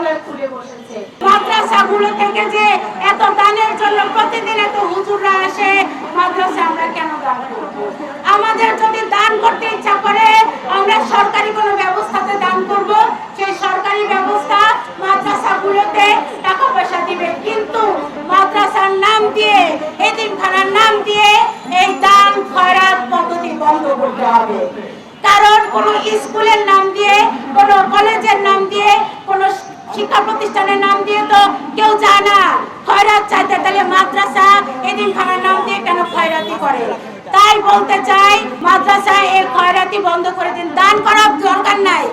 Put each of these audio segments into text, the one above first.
পতিতালয় খুলে বসেছে। মাদ্রাসাগুলো থেকে যে এত দানের জন্য প্রতিদিন এত হুজুররা আসে, মাদ্রাসা আমরা কেন দান করব? আমাদের যদি দান করতে ইচ্ছা করে আমরা সরকারি কোনো ব্যবস্থাতে দান করব, সেই সরকারি ব্যবস্থা মাদ্রাসাগুলোতে টাকা পয়সা দিবে, কিন্তু মাদ্রাসার নাম দিয়ে, এতিমখানার নাম দিয়ে এই দান খয়রাত পদ্ধতি বন্ধ করতে হবে। কারণ কোন স্কুলের নাম দিয়ে, কোন কলেজের নাম দিয়ে, কোন শিক্ষা প্রতিষ্ঠানের নাম দিয়ে তো কেউ যায় না খয়রাত চাইতে, তাহলে মাদ্রাসা এতিমখানার নাম দিয়ে কেন খয়রাতি করে? তাই বলতে চাই, মাদ্রাসায় এই খয়রাতি বন্ধ করে দিন। দান করার দরকার নাই।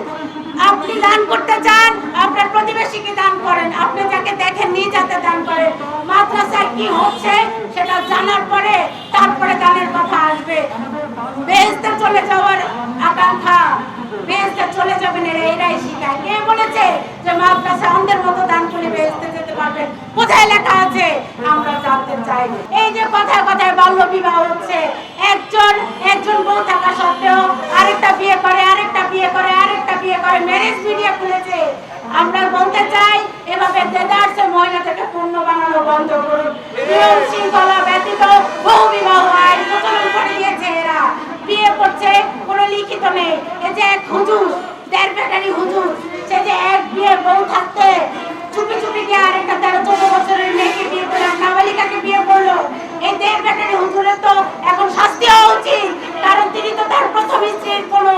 আপনি দান করতে চান, আপনার প্রতিবেশীকে দান করেন, আপনি যাকে দেখেন নিয়ে যাতে দান করেন। মাদ্রাসায় কি হচ্ছে সেটা জানার পরে তারপরে দানের কথা আসবে। বেহেশতে চলে যাওয়ার আকাঙ্ক্ষা, বেহেশতে চলে যাবেন এরাই শিখায়। কে বলেছে যে মাদ্রাসা অন্ধের মতো দান করে বেহেশতে যেতে পারবেন? কোথায় লেখা আছে? আমরা জানতে চাই। এই যে কথায় কথায় বাল্য বিবাহ হচ্ছে, একজন বউ থাকা সত্ত্বেও আরেকটা বিয়ে করে, আরেকটা বিয়ে করে, আরেকটা বিয়ে করে, ম্যারেজ মিডিয়া খুলেছে। আমরা বলতে চাই, এভাবে দেদারসে মহিলাদেরকে পূর্ণ বানানো বন্ধ করুন। নিয়ম শৃঙ্খলা ব্যতীত বহু বিবাহ আইন প্রচলন করে দিয়েছে এরা। বিয়ে করছে কোনো লিখিত নেই। এই যে এক হুজুর, দেড় বেটারি হুজুর, সে যে এক বিয়ে বউ থাকতে চুপি চুপি গিয়ে আরেকটা 13-14 বছরের মেয়েকে বিয়ে করে, নাবালিকাকে বিয়ে করলো। এই দেড় বেটারি হুজুরের তো এখন শাস্তি হওয়া উচিত, কারণ তিনি তো তার প্রথম স্ত্রীর কোনো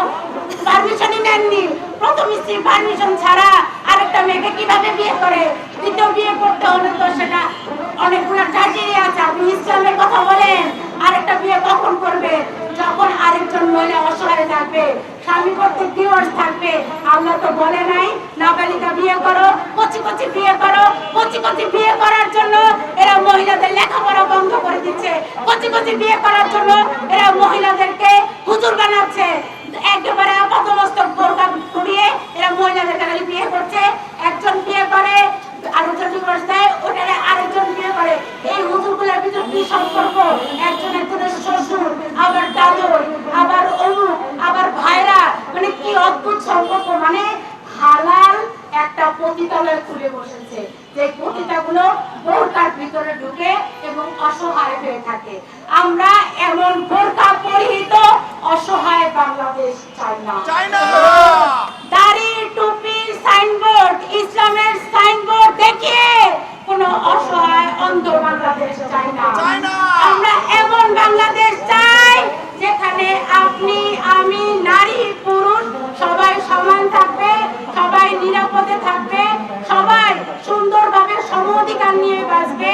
পারমিশনই নেননি। প্রথম স্ত্রীর পারমিশন ছাড়া আরেকটা মেয়েকে কিভাবে বিয়ে করে? দ্বিতীয় বিয়ে করতে হলে তো সেটা অনেকগুলো ক্রাইটেরিয়া আছে। আপনি ইসলামের কথা বলেন, আরেকটা বিয়ে কখন করবে? যখন আরেকজন মহিলা অসহায় থাকবে, স্বামী কর্তৃক ডিভোর্স থাকবে। আল্লাহ তো বলে নাই নাবালিকা বিয়ে করো, কচি কচি বিয়ে করো। কচি কচি বিয়ে করার জন্য এরা মহিলাদের লেখাপড়া বন্ধ করে দিচ্ছে। কচি কচি বিয়ে করার জন্য এরা মহিলাদেরকে হুজুর বানাচ্ছে। একেবারে আপাতমস্তক বোরকা পরিয়ে এরা মহিলাদেরকে বিয়ে করছে। একজন বিয়ে করে, আরেকজন ডিভোর্স দেয়, ওটারে আরেকজন বিয়ে করে। এই হুজুরগুলোর ভিতর কি সম্পর্ক? একজন একজনের শ্বশুর, আবার দাদর, আবার অনু, আবার ভাইরা, মানে কি অদ্ভুত সম্পর্ক। মানে হালাল একটা পতিতালয় খুলে বসেছে, যে পতিতাগুলো বোরকার ভিতরে ঢুকে এবং অসহায় হয়ে থাকে। আমরা এমন বোরকা পরিহিত অসহায় বাংলাদেশ চাই না। দাড়ি, টুপি, সাইনবোর্ড, ইসলামের সাইনবোর্ড দেখিয়ে কোনো অসহায় অন্ধ বাংলাদেশ চাই না। আমরা এমন বাংলাদেশ চাই যেখানে আপনি, আমি, নারী, পুরুষ সবাই সমান থাকবে, সবাই নিরাপদে থাকবে, সবাই সুন্দরভাবে সম অধিকার নিয়ে বাঁচবে।